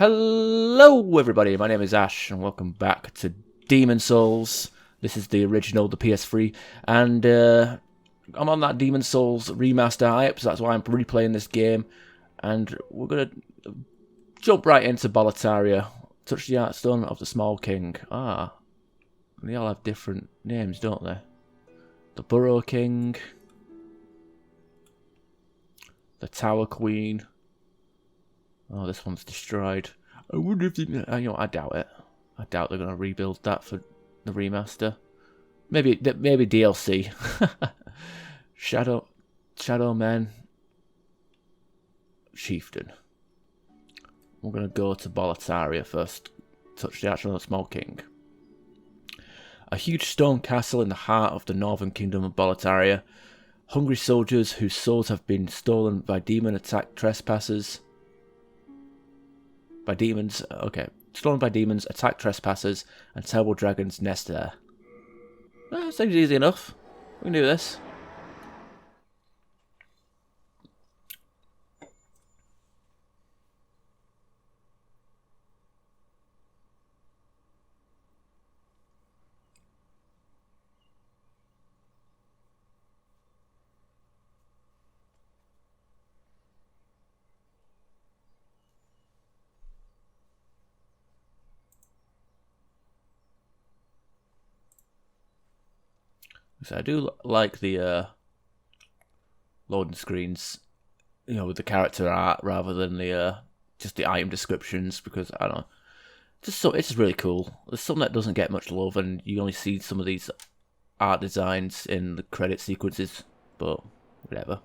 Hello everybody, my name is Ash and welcome back to Demon Souls. This is the original, the PS3, and I'm on that Demon Souls remaster hype, so that's why I'm replaying this game. And we're going to jump right into Boletaria. Touch the Artstone of the Small King. Ah, they all have different names, don't they? The Burrow King, the Tower Queen. Oh, this one's destroyed. I wonder if they... I doubt it. I doubt they're going to rebuild that for the remaster. Maybe DLC. Shadow Man. Chieftain. We're going to go to Boletaria first. Touch the Archon of the Small King. A huge stone castle in the heart of the northern kingdom of Boletaria. Hungry soldiers whose souls have been stolen by demon attack trespassers. By demons, okay. Stolen by demons, attack trespassers, and terrible dragons nest there. Seems easy enough. We can do this. So I do like the loading screens, you know, with the character art rather than the just the item descriptions, because I don't know, it's just really cool. There's something that doesn't get much love, and you only see some of these art designs in the credit sequences, but whatever.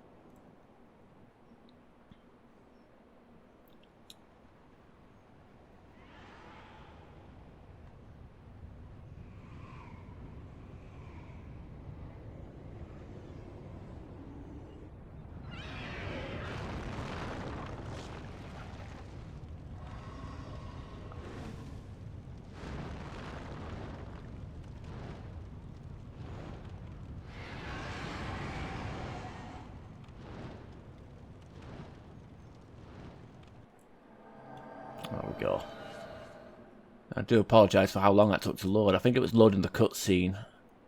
There we go. I do apologise for how long that took to load. I think it was loading the cutscene.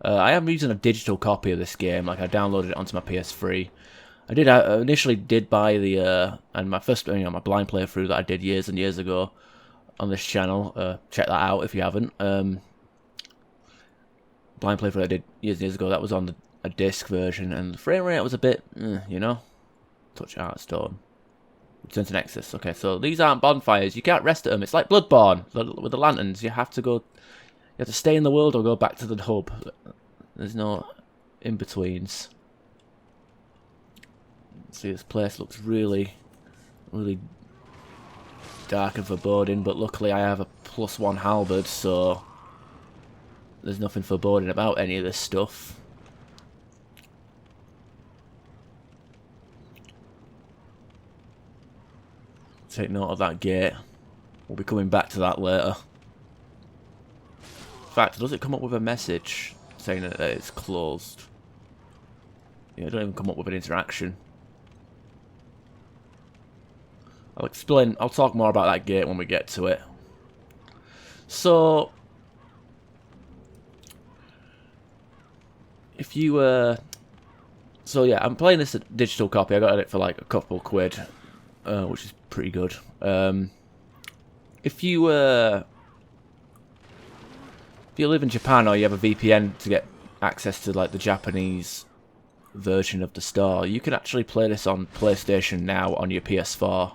I am using a digital copy of this game. Like, I downloaded it onto my PS3. I initially did buy the and my first, my blind playthrough that I did years and years ago on this channel. Check that out if you haven't. Blind playthrough I did years and years ago. That was on a disc version, and the frame rate was a bit, touch Hearthstone. Return to Nexus. Okay, so these aren't bonfires. You can't rest at them. It's like Bloodborne with the lanterns. You have to stay in the world or go back to the hub. There's no in-betweens. See, this place looks really, really dark and foreboding, but luckily I have a +1 halberd, so there's nothing foreboding about any of this stuff. Take note of that gate. We'll be coming back to that later. In fact, does it come up with a message saying that it's closed? Yeah, it don't even come up with an interaction. I'll talk more about that gate when we get to it. So, if you, so yeah, I'm playing this digital copy. I got it for like a couple quid, which is pretty good. If you live in Japan or you have a VPN to get access to like the Japanese version of the store, you can actually play this on PlayStation Now on your PS4.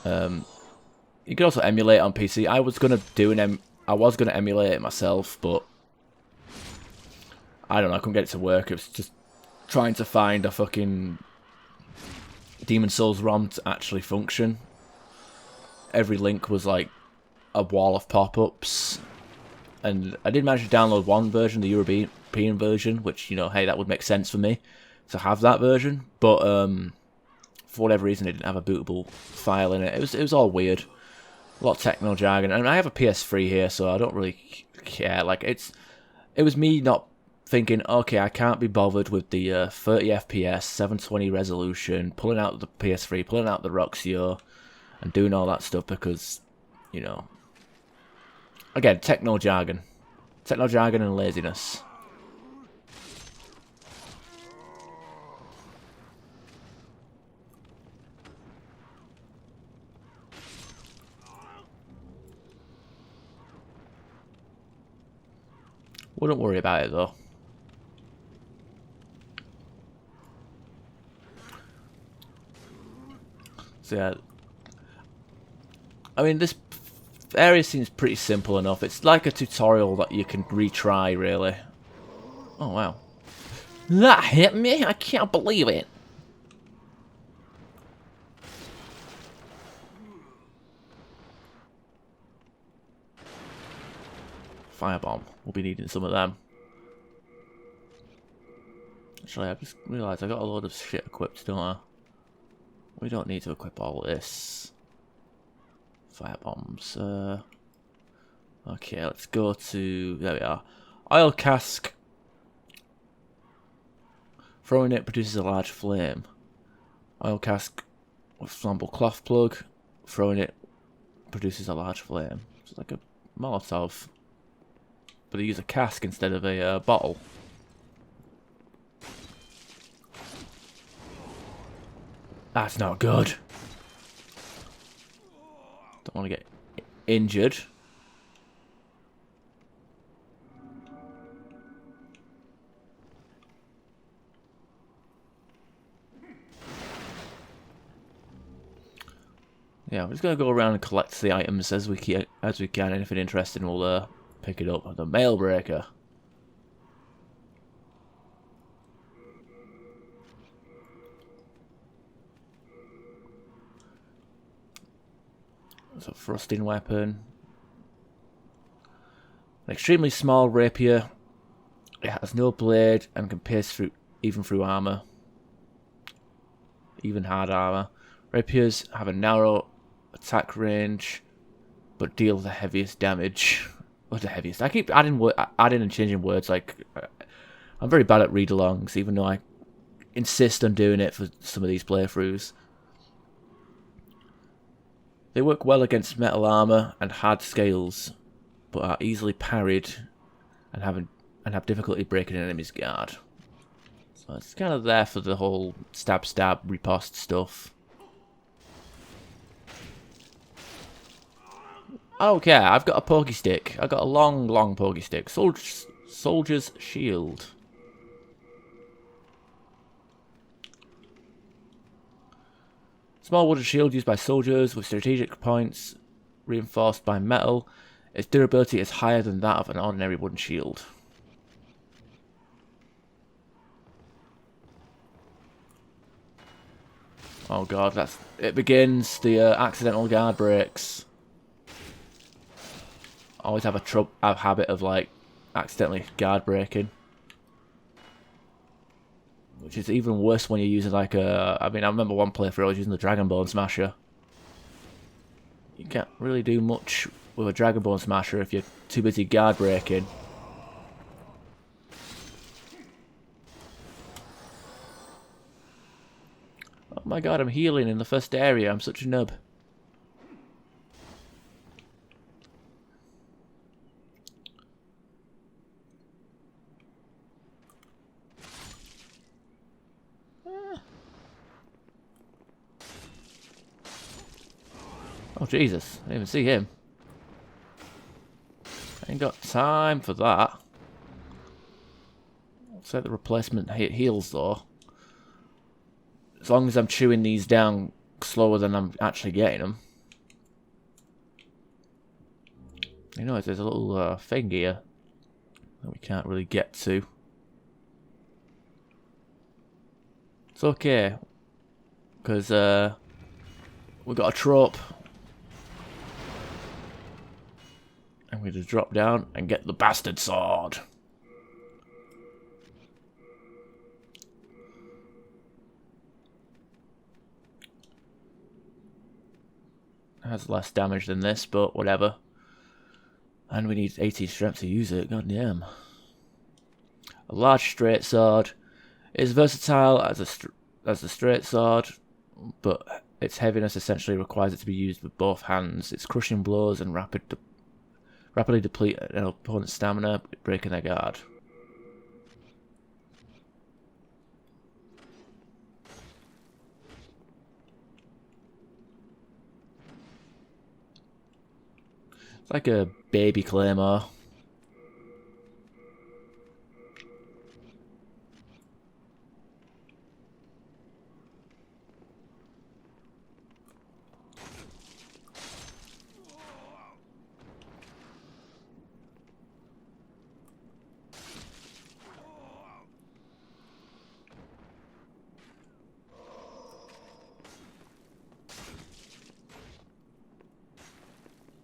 You can also emulate it on PC. I was gonna emulate it myself, but I don't know. I couldn't get it to work. It was just trying to find a fucking Demon Souls ROM to actually function. Every link was like a wall of pop-ups, and I did manage to download one version, the European version, which, hey, that would make sense for me to have that version, but for whatever reason it didn't have a bootable file in it. It was all weird, a lot of techno jargon, and I have a PS3 here, so I don't really care. Like, it was me not thinking, okay, I can't be bothered with the 30 FPS, 720 resolution, pulling out the PS3, pulling out the Roxio, and doing all that stuff because, you know, again, techno jargon and laziness. Wouldn't worry about it though. So yeah, I mean, this area seems pretty simple enough. It's like a tutorial that you can retry, really. Oh, wow. That hit me? I can't believe it. Firebomb. We'll be needing some of them. Actually, I just realised I got a load of shit equipped, don't I? We don't need to equip all this. Firebombs. Okay, let's go to... There we are. Oil cask. Throwing it produces a large flame. Oil cask with flammable cloth plug. Throwing it produces a large flame. It's like a Molotov. But they use a cask instead of a bottle. That's not good. Don't want to get injured. Yeah, we're just gonna go around and collect the items as we can. Anything interesting, we'll pick it up. The mail breaker. It's a thrusting weapon. An extremely small rapier. It has no blade and can pierce through even through armor. Even hard armor. Rapiers have a narrow attack range, but deal the heaviest damage. What's the heaviest? I keep adding and changing words. Like I'm very bad at read-alongs, even though I insist on doing it for some of these playthroughs. They work well against metal armor and hard scales, but are easily parried and have difficulty breaking an enemy's guard. So it's kind of there for the whole stab riposte stuff. I don't care, I've got a pokey stick. I've got a long pokey stick. Soldier's shield. Small wooden shield used by soldiers with strategic points reinforced by metal. Its durability is higher than that of an ordinary wooden shield. Oh god, it begins. The accidental guard breaks. Always have a habit of like accidentally guard breaking, which is even worse when you're using like a. I mean, I remember one playthrough I was using the Dragon Bone Smasher. You can't really do much with a Dragon Bone Smasher if you're too busy guard breaking. Oh my god, I'm healing in the first area. I'm such a nub. Oh Jesus, I didn't even see him. I ain't got time for that. Set the replacement heals though. As long as I'm chewing these down slower than I'm actually getting them. You know, there's a little thing here that we can't really get to. It's okay, because we got a trope. And we just drop down and get the bastard sword. It has less damage than this, but whatever. And we need 80 strength to use it, god damn. A large straight sword. It is versatile as a straight sword, but Its heaviness essentially requires it to be used with both hands. Its crushing blows and rapidly deplete an opponent's stamina, breaking their guard. It's like a baby claymore.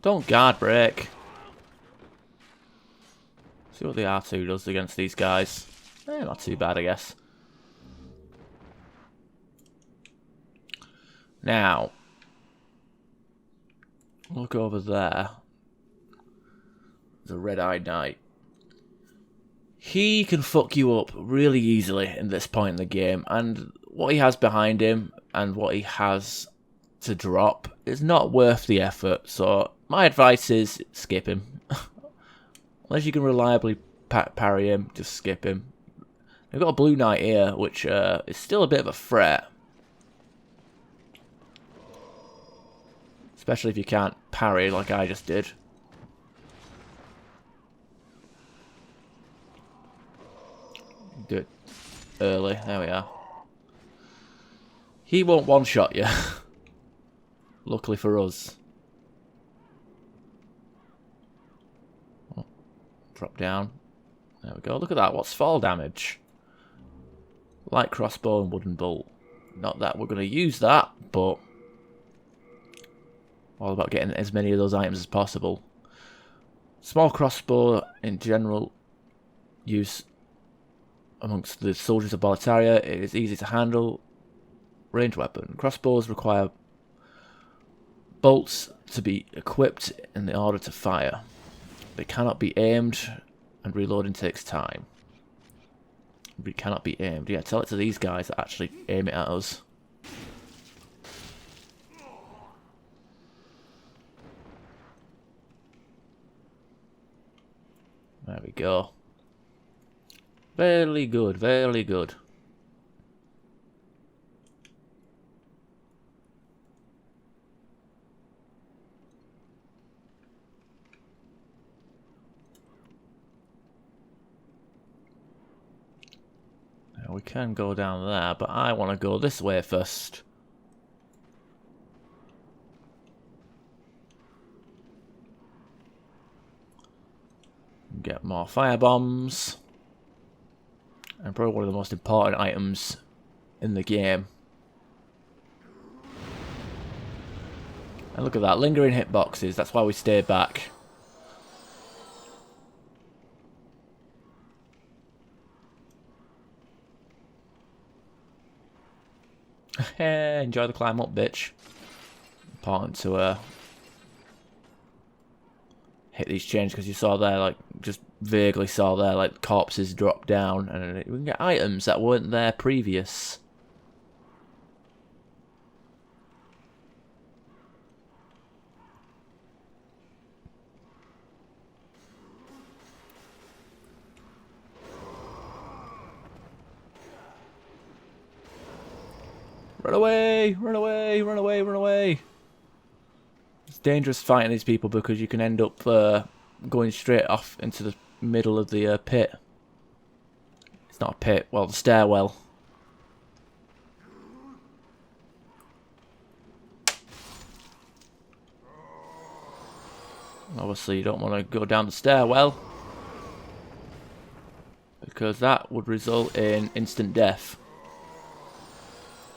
Don't guard break. See what the R2 does against these guys. Not too bad, I guess. Now, look over there. There's a red-eyed knight. He can fuck you up really easily in this point in the game, and what he has behind him and what he has to drop is not worth the effort, so my advice is skip him. Unless you can reliably parry him, just skip him. We've got a blue knight here, which is still a bit of a threat. Especially if you can't parry like I just did. Do it early, there we are. He won't one-shot you. Luckily for us. Oh, drop down. There we go. Look at that. What's fall damage? Light crossbow and wooden bolt. Not that we're going to use that, but all about getting as many of those items as possible. Small crossbow in general use amongst the soldiers of Boletaria. It is easy to handle. Ranged weapon. Crossbows require bolts to be equipped in the order to fire. They cannot be aimed, and reloading takes time. It cannot be aimed. Yeah, tell it to these guys that actually aim it at us. There we go. Very good, very good. Now we can go down there, but I want to go this way first. Get more fire bombs. And probably one of the most important items in the game. And look at that, lingering hitboxes. That's why we stay back. Enjoy the climb up, bitch. Important to hit these chains, because you saw there, like, just vaguely saw there, like, corpses drop down, and we can get items that weren't there previous. Run away! Run away! Run away! Run away! It's dangerous fighting these people because you can end up going straight off into the middle of the pit. It's not a pit, well, the stairwell. Obviously you don't want to go down the stairwell, because that would result in instant death.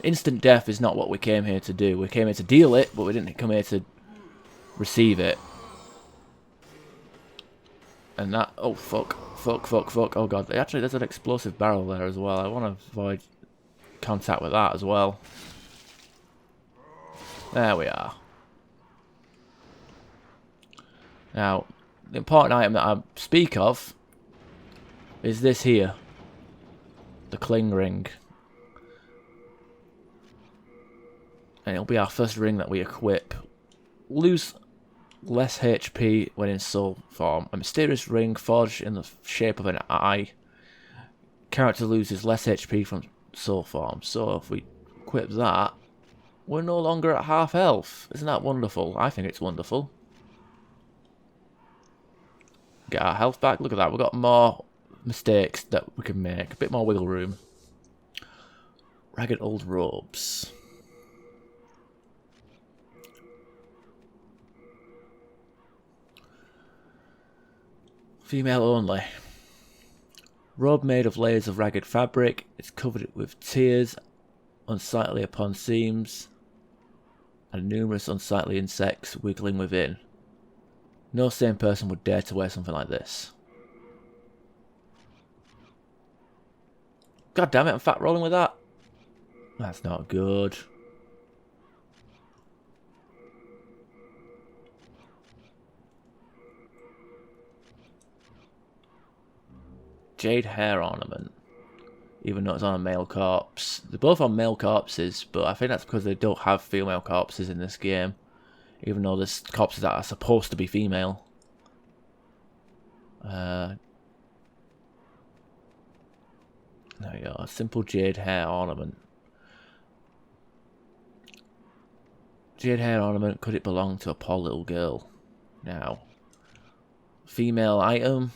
Instant death is not what we came here to do. We came here to deal it, but we didn't come here to receive it. And that... oh, fuck. Fuck, fuck, fuck. Oh, God. Actually, there's an explosive barrel there as well. I want to avoid contact with that as well. There we are. Now, the important item that I speak of is this here. The cling ring. And it'll be our first ring that we equip. Lose less HP when in soul form. A mysterious ring forged in the shape of an eye. Character loses less HP from soul form. So if we equip that, we're no longer at half health. Isn't that wonderful? I think it's wonderful. Get our health back. Look at that. We've got more mistakes that we can make. A bit more wiggle room. Ragged old robes. Female only. Robe made of layers of ragged fabric. It's covered with tears, unsightly upon seams, and numerous unsightly insects wiggling within. No sane person would dare to wear something like this. God damn it, I'm fat rolling with that. That's not good. Jade hair ornament. Even though it's on a male corpse. They're both on male corpses, but I think that's because they don't have female corpses in this game. Even though there's corpses that are supposed to be female. There we go. A simple jade hair ornament. Jade hair ornament. Could it belong to a poor little girl? Now. Female item.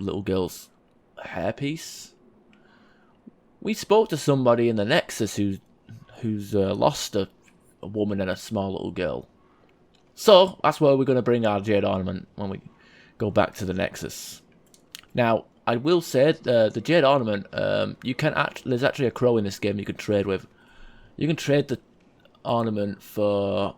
Little girl's hairpiece. We spoke to somebody in the Nexus who's lost a woman and a small little girl. So that's where we're going to bring our jade ornament when we go back to the Nexus. Now I will say the jade ornament, you can there's actually a crow in this game you can trade with. You can trade the ornament for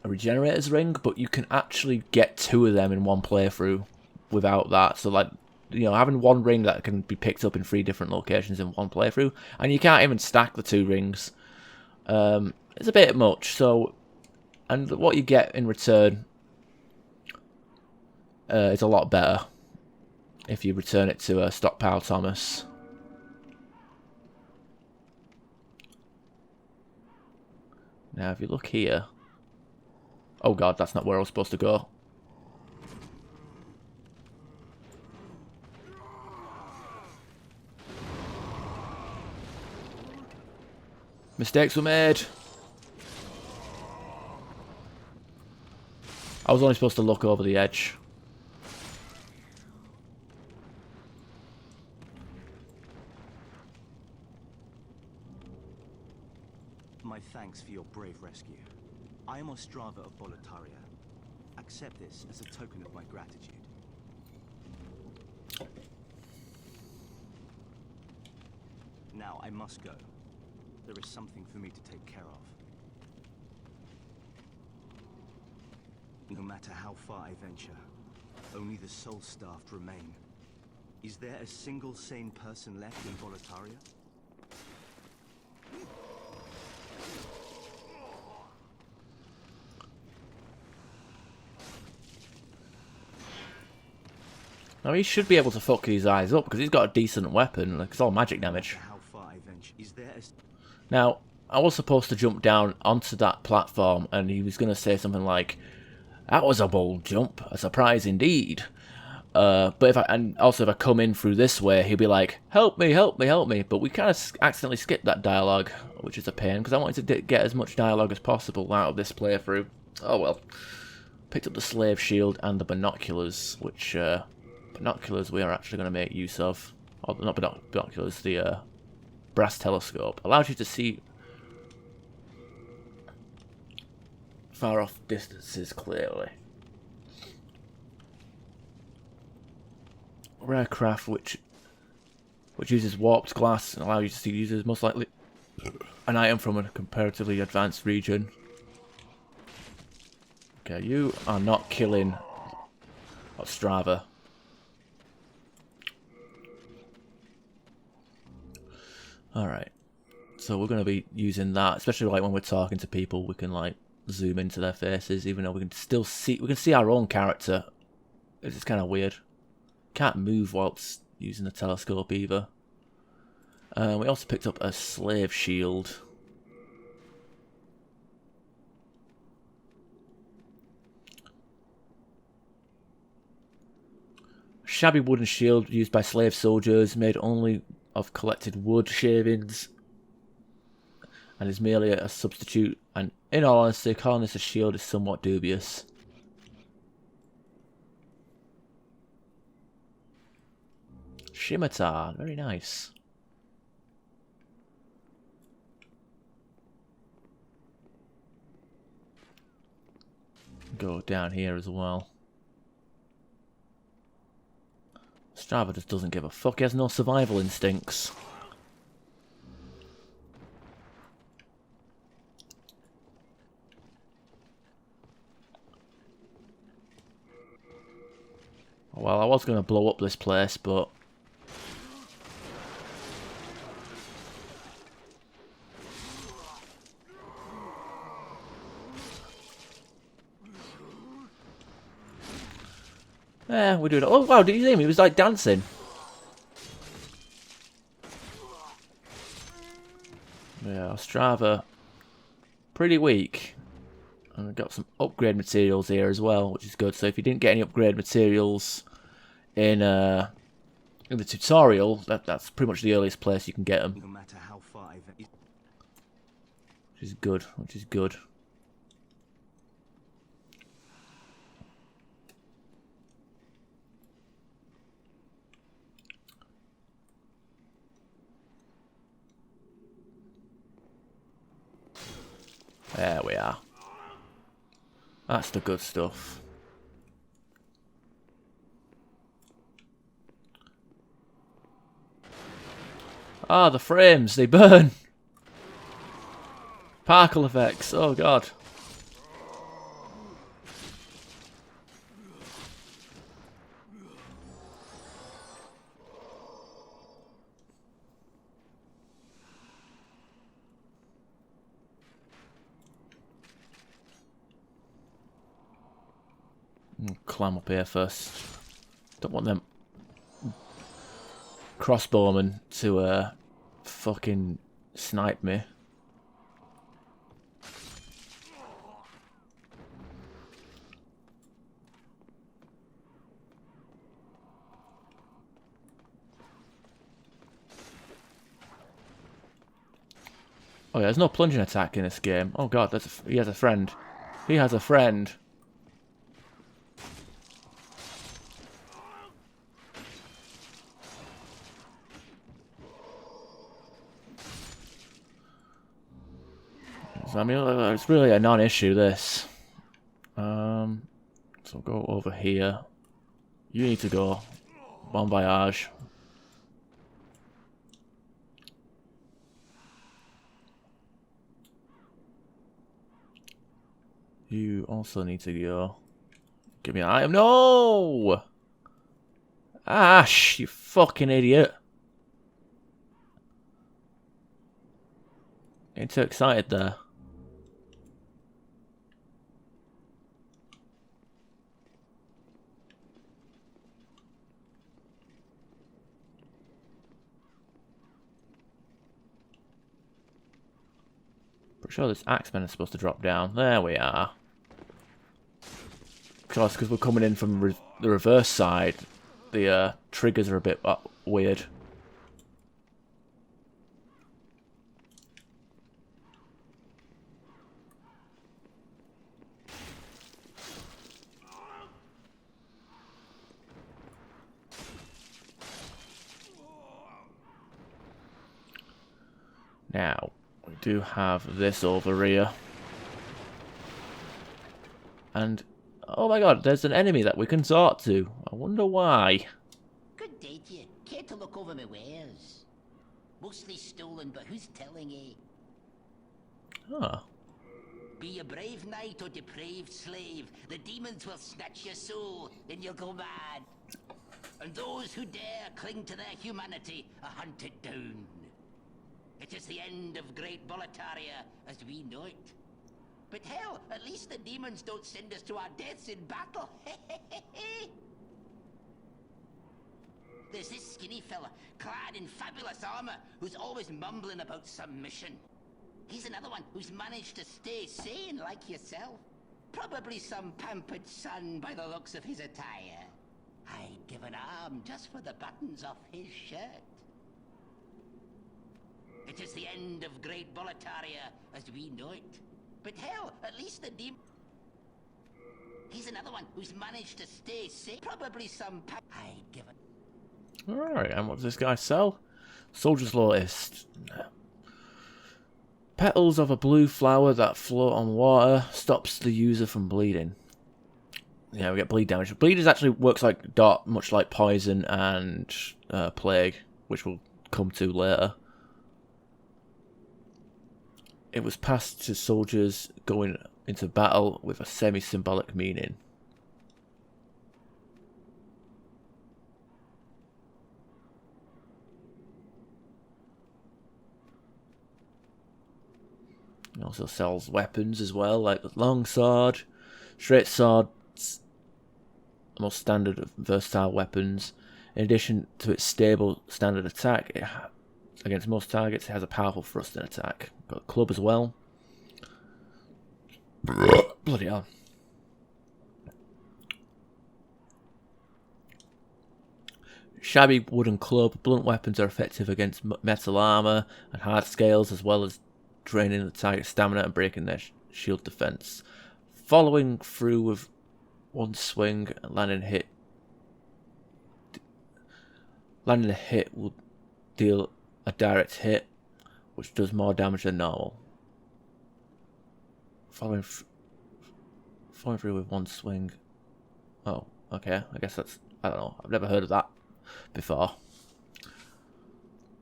a regenerator's ring, but you can actually get 2 of them in one playthrough without that. So like, you know, having one ring that can be picked up in 3 different locations in one playthrough, and you can't even stack the 2 rings. It's a bit much. So, and what you get in return is a lot better if you return it to Stockpile Thomas. Now, if you look here, oh god, that's not where I was supposed to go. Mistakes were made. I was only supposed to look over the edge. My thanks for your brave rescue. I am Ostrava of Boletaria. Accept this as a token of my gratitude. Now I must go. There is something for me to take care of. No matter how far I venture, only the soul-starved remain. Is there a single sane person left in Boletaria? Now he should be able to fuck these eyes up because he's got a decent weapon. Like, it's all magic damage. How far I venture, is there a... Now, I was supposed to jump down onto that platform, and he was going to say something like, "That was a bold jump, a surprise indeed." But if I come in through this way, he'll be like, "Help me, help me, help me." But we kind of accidentally skipped that dialogue, which is a pain because I wanted to get as much dialogue as possible out of this playthrough. Oh well. Picked up the slave shield and the binoculars, which binoculars we are actually going to make use of. Or not binoculars, the brass telescope allows you to see far off distances clearly. Rare craft which uses warped glass and allows you to see users most likely an item from a comparatively advanced region. Okay, you are not killing Ostrava. Alright, so we're going to be using that, especially like when we're talking to people, we can like zoom into their faces, even though we can still see, we can see our own character. It's kind of weird. Can't move whilst using the telescope either. We also picked up a slave shield. Shabby wooden shield used by slave soldiers, made only of collected wood shavings, and is merely a substitute. And in all honesty, calling this a shield is somewhat dubious. Scimitar, very nice. Go down here as well. Strava just doesn't give a fuck. He has no survival instincts. Well, I was going to blow up this place, but... yeah, we're doing it. Oh, wow, did you see him? He was, like, dancing. Yeah, Strava. Pretty weak. And we've got some upgrade materials here as well, which is good. So if you didn't get any upgrade materials in the tutorial, that's pretty much the earliest place you can get them. No matter how far I've... Which is good, which is good. There we are. That's the good stuff. Ah, the frames, they burn. Particle effects, oh god. Climb up here first. Don't want them crossbowmen to fucking snipe me. Oh yeah, there's no plunging attack in this game. Oh god, he has a friend. He has a friend. So, I mean, it's really a non-issue, this. So go over here. You need to go. Bon voyage. You also need to go. Give me an item. No! Ash, you fucking idiot. Getting too excited there. Pretty sure this axeman is supposed to drop down. There we are. Because we're coming in from the reverse side, the triggers are a bit weird. Now, we do have this over here. And, oh my god, there's an enemy that we can talk to. I wonder why. Good day to you. Care to look over my wares? Mostly stolen, but who's telling ye? Huh. Be a brave knight or depraved slave, the demons will snatch your soul, and you'll go mad. And those who dare cling to their humanity are hunted down. It is the end of Great Boletaria as we know it. But hell, at least the demons don't send us to our deaths in battle. There's this skinny fella, clad in fabulous armor, who's always mumbling about some mission. He's another one who's managed to stay sane like yourself. Probably some pampered son by the looks of his attire. I'd give an arm just for the buttons off his shirt. It is the end of Great Boletaria as we know it. But hell, at least the demon... He's another one who's managed to stay safe. Probably some... I'd give it... Alright, and what does this guy sell? Soldier's Lotus. Petals of a blue flower that float on water stops the user from bleeding. Yeah, we get bleed damage. Bleed is actually works like dot, much like poison and plague, which we'll come to later. It was passed to soldiers going into battle with a semi-symbolic meaning. It also sells weapons as well, like the long sword, straight swords, most standard of versatile weapons. In addition to its stable standard attack, against most targets, it has a powerful thrusting attack. Got a club as well. Bloody hell. Shabby wooden club. Blunt weapons are effective against metal armor and hard scales, as well as draining the target's stamina and breaking their shield defense. Following through with one swing and landing a hit will deal a direct hit, which does more damage than normal. Following through with one swing. Oh, okay. I guess that's... I don't know. I've never heard of that before.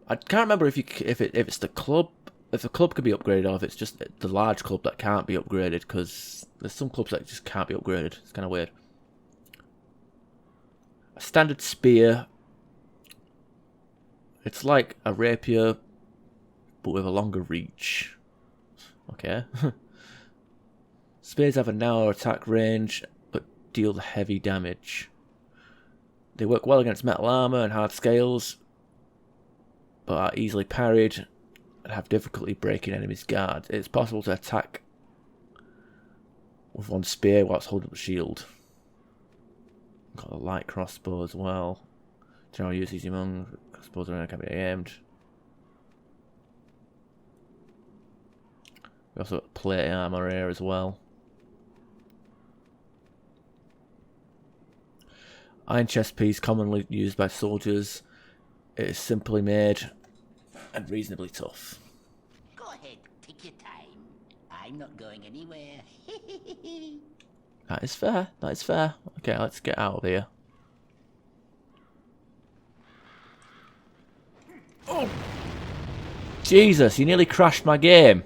I can't remember if it's the club. If the club can be upgraded, or if it's just the large club that can't be upgraded, because there's some clubs that just can't be upgraded. It's kind of weird. A standard spear. It's like a rapier, but with a longer reach. Okay. Spears have a narrow attack range, but deal heavy damage. They work well against metal armor and hard scales, but are easily parried and have difficulty breaking enemies' guard. It's possible to attack with one spear whilst holding up a shield. Got a light crossbow as well. General use easy among crossbows around can be aimed. We also got plate armor here as well. Iron chest piece commonly used by soldiers. It is simply made and reasonably tough. Go ahead, take your time. I'm not going anywhere. That is fair. That is fair. Okay, let's get out of here. Oh! Jesus, you nearly crashed my game.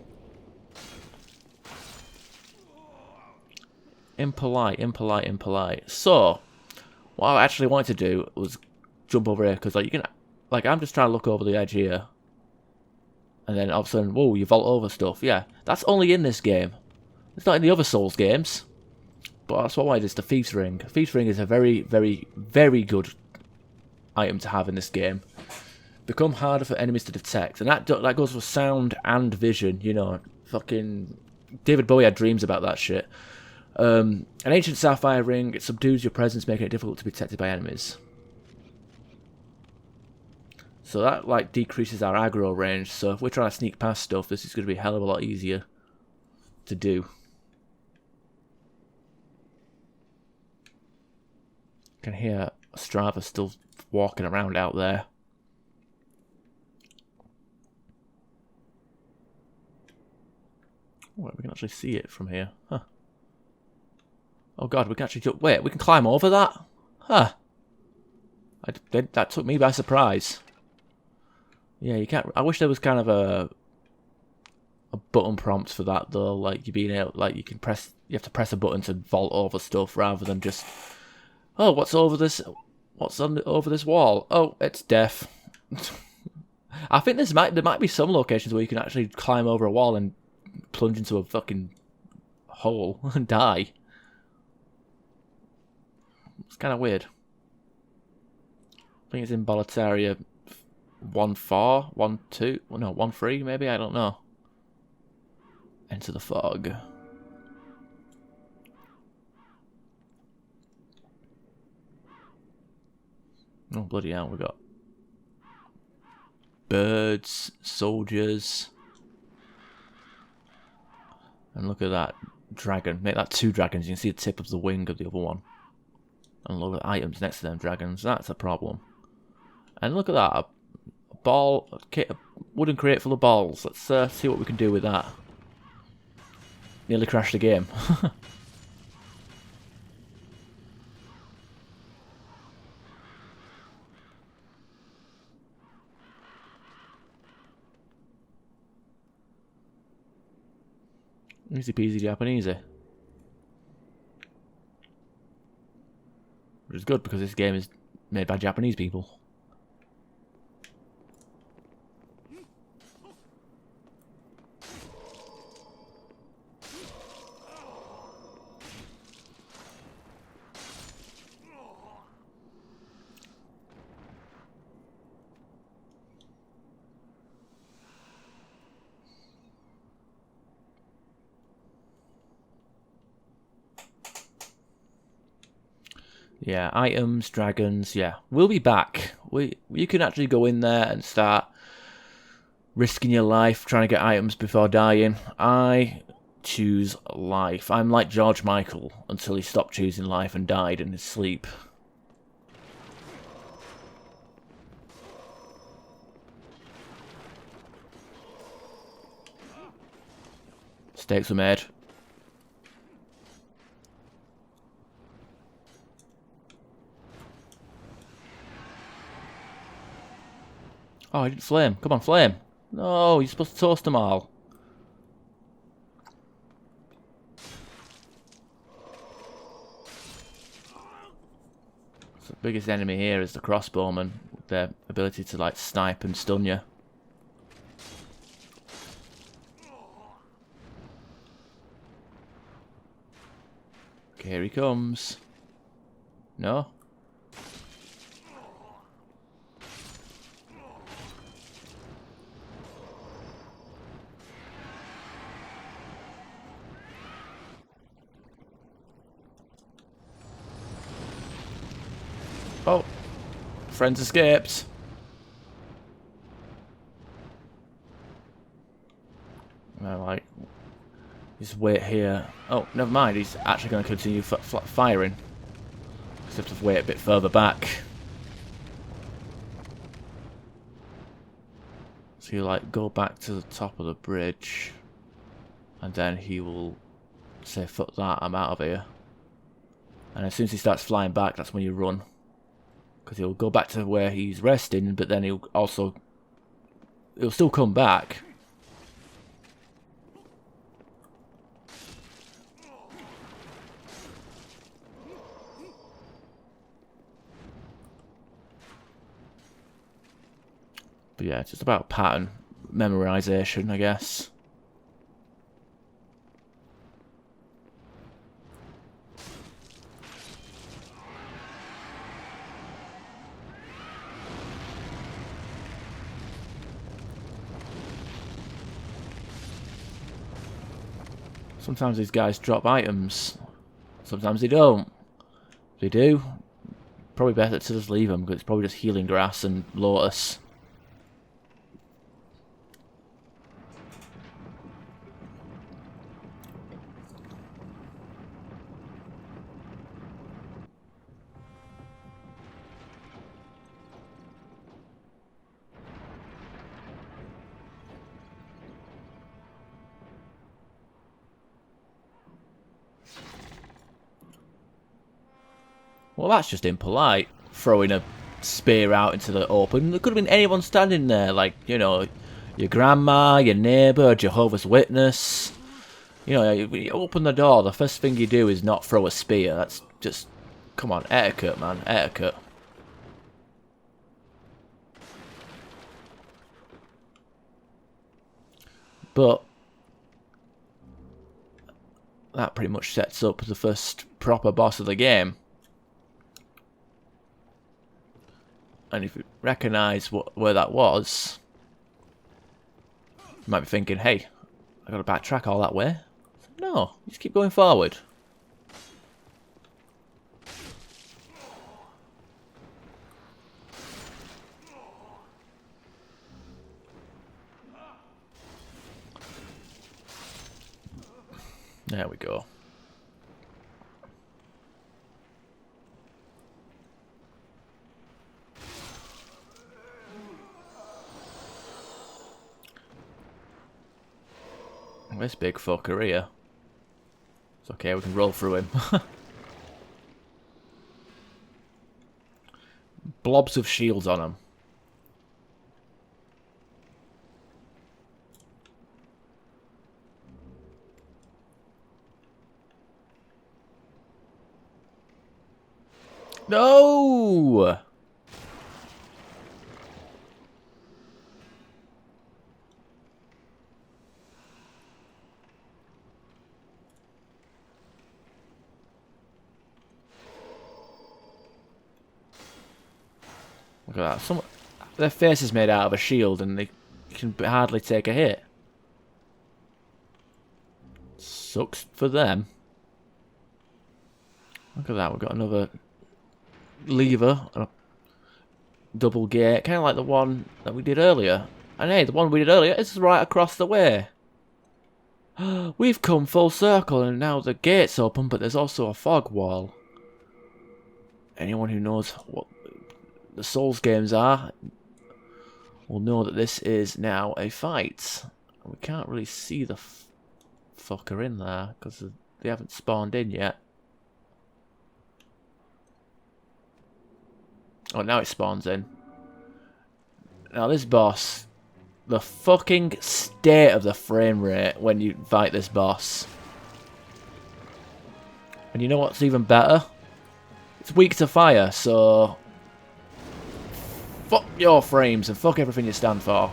Impolite, impolite, impolite. So, what I actually wanted to do was jump over here, because like you can, like I'm just trying to look over the edge here, and then all of a sudden, whoa, you vault over stuff. Yeah, that's only in this game. It's not in the other Souls games. But that's what I wanted, is the Thief's Ring. Thief's Ring is a very, very, very good item to have in this game. Become harder for enemies to detect, and that goes for sound and vision. You know, fucking David Bowie had dreams about that shit. An ancient sapphire ring, it subdues your presence, making it difficult to be detected by enemies. So that like decreases our aggro range, so if we're trying to sneak past stuff, this is going to be a hell of a lot easier to do. I can hear Strava still walking around out there. Oh, we can actually see it from here. Huh. Oh god, we can actually jump. Wait, we can climb over that? Huh. That took me by surprise. Yeah, you can't. I wish there was kind of a button prompt for that though. Like you being able, like you have to press a button to vault over stuff rather than just. Oh, what's over this? What's over this wall? Oh, it's death. I think there might be some locations where you can actually climb over a wall and plunge into a fucking hole and die. It's kind of weird. I think it's in Boletaria 1-4, 1-2, well, no, 1-3 maybe, I don't know. Enter the fog. Oh, bloody hell, we got birds, soldiers. And look at that dragon. Make that 2 dragons. You can see the tip of the wing of the other one. And look at the items next to them dragons. That's a problem. And look at that. A ball, a wooden crate full of balls. Let's see what we can do with that. Nearly crashed the game. Easy peasy Japanesey. Which is good because this game is made by Japanese people. Yeah, items, dragons, yeah. We'll be back. You can actually go in there and start risking your life trying to get items before dying. I choose life. I'm like George Michael until he stopped choosing life and died in his sleep. Stakes were made. Oh, I didn't flame. Come on, flame. No, you're supposed to toast them all. So the biggest enemy here is the crossbowmen, with their ability to like snipe and stun you. Okay, here he comes. No? Oh, friends escaped. Like, just wait here. Oh, never mind. He's actually going to continue firing. Just have to wait a bit further back. So you like go back to the top of the bridge, and then he will say, "Fuck that! I'm out of here." And as soon as he starts flying back, that's when you run. Because he'll go back to where he's resting, but then he'll still come back. But yeah, it's just about pattern memorization, I guess. Sometimes these guys drop items. Sometimes they don't. If they do, probably better to just leave them, because it's probably just healing grass and lotus. Well, that's just impolite, throwing a spear out into the open. There could have been anyone standing there, like, you know, your grandma, your neighbour, Jehovah's Witness. You know, you open the door, the first thing you do is not throw a spear. That's just, come on, etiquette, man, etiquette. But that pretty much sets up the first proper boss of the game. And if you recognise where that was, you might be thinking, hey, I got to backtrack all that way. No, you just keep going forward. There we go. This big fucker here. It's okay, we can roll through him. Blobs of shields on him. No! Look at that. Their face is made out of a shield and they can hardly take a hit. Sucks for them. Look at that, we've got another lever, a double gate, kind of like the one that we did earlier. And hey, the one we did earlier is right across the way. We've come full circle and now the gate's open, but there's also a fog wall. Anyone who knows what the Souls games are will know that this is now a fight. We can't really see the fucker in there because they haven't spawned in yet. Oh, now it spawns in. Now this boss, the fucking state of the frame rate when you fight this boss. And you know what's even better? It's weak to fire, so fuck your frames and fuck everything you stand for.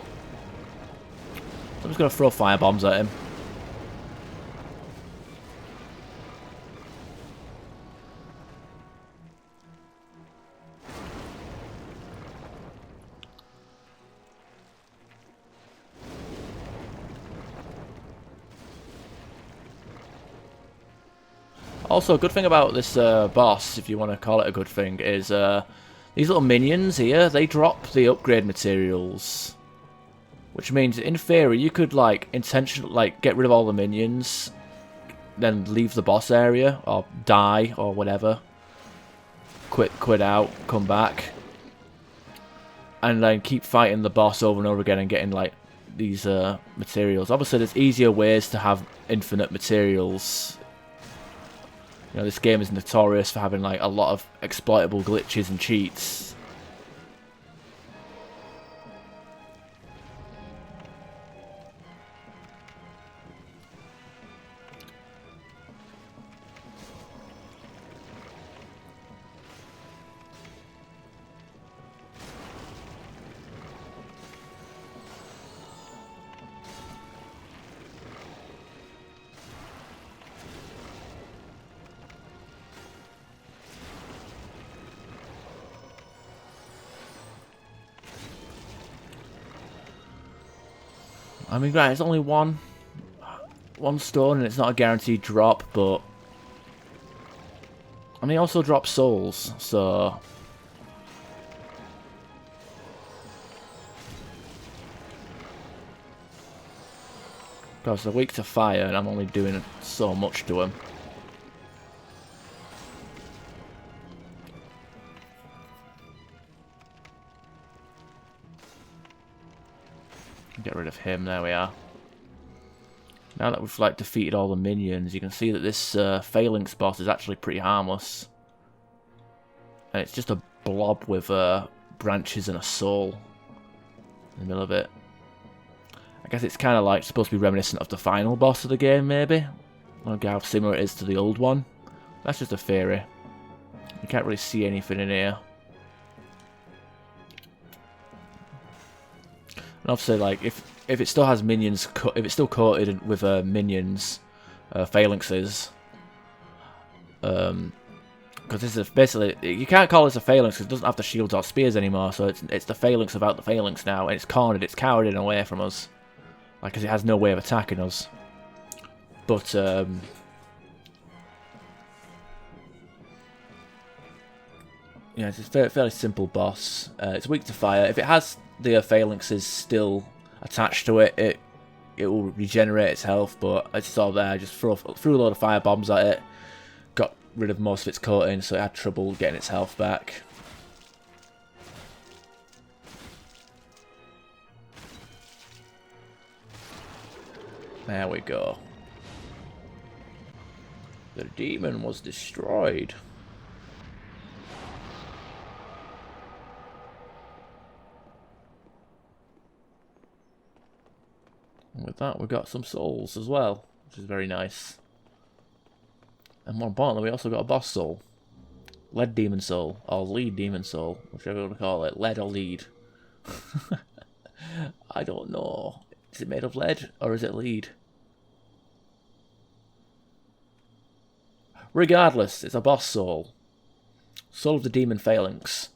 I'm just gonna throw fire bombs at him. Also, a good thing about this boss, if you want to call it a good thing, is these little minions here, they drop the upgrade materials. Which means, in theory, you could, like, intentionally, get rid of all the minions, then leave the boss area, or die, or whatever. Quit out, come back. And then keep fighting the boss over and over again and getting, like, these materials. Obviously, there's easier ways to have infinite materials. You know, this game is notorious for having like a lot of exploitable glitches and cheats. I mean, right, it's only one stone and it's not a guaranteed drop, but I mean, he also drops souls, so because they're weak to fire and I'm only doing so much to him. Get rid of him, there we are. Now that we've like defeated all the minions, you can see that this Phalanx boss is actually pretty harmless. And it's just a blob with branches and a soul in the middle of it. I guess it's kind of like supposed to be reminiscent of the final boss of the game, maybe. I don't know how similar it is to the old one. That's just a theory. You can't really see anything in here. And obviously, like, if it still has minions, if it's still coated with minions, phalanxes, Because this is basically, you can't call this a phalanx because it doesn't have the shields or spears anymore, so it's the phalanx about the phalanx now, and it's cornered, it's cowered away from us. Like, because it has no way of attacking us. But, yeah, it's a fairly simple boss. It's weak to fire. If it has the phalanxes still attached to it, it will regenerate its health, but it's all there. Just threw a load of fire bombs at it, got rid of most of its coating, so it had trouble getting its health back. There we go. The demon was destroyed. And with that, we've got some souls as well, which is very nice. And more importantly, we also got a boss soul. Lead demon soul, or lead demon soul, whichever you want to call it. Lead or lead. I don't know. Is it made of lead, or is it lead? Regardless, it's a boss soul. Soul of the demon phalanx.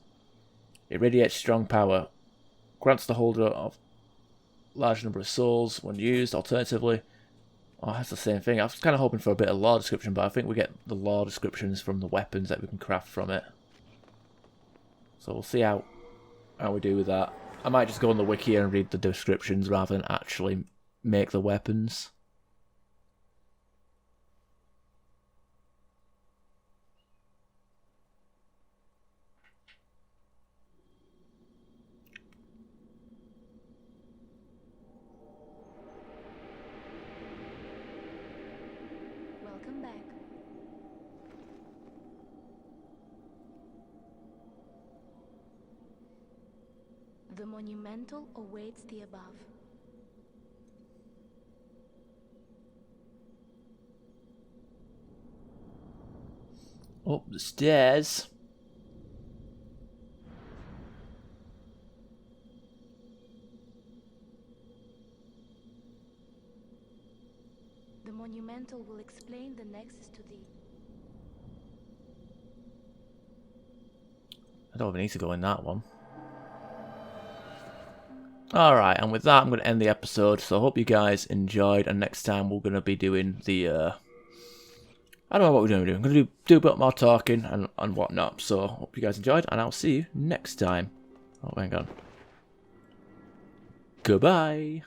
It radiates strong power. Grants the holder of large number of souls when used. Alternatively, oh, that's the same thing. I was kind of hoping for a bit of lore description, but I think we get the lore descriptions from the weapons that we can craft from it. So we'll see how we do with that. I might just go on the wiki and read the descriptions rather than actually make the weapons. Welcome back. The monumental awaits the above. Up the stairs. The monumental will explain the nexus to thee. I don't even need to go in that one. Alright, and with that, I'm going to end the episode. So I hope you guys enjoyed. And next time, we're going to be doing the... I don't know what we're going to do. I'm going to do a bit more talking and whatnot. So hope you guys enjoyed. And I'll see you next time. Oh, hang on. Goodbye.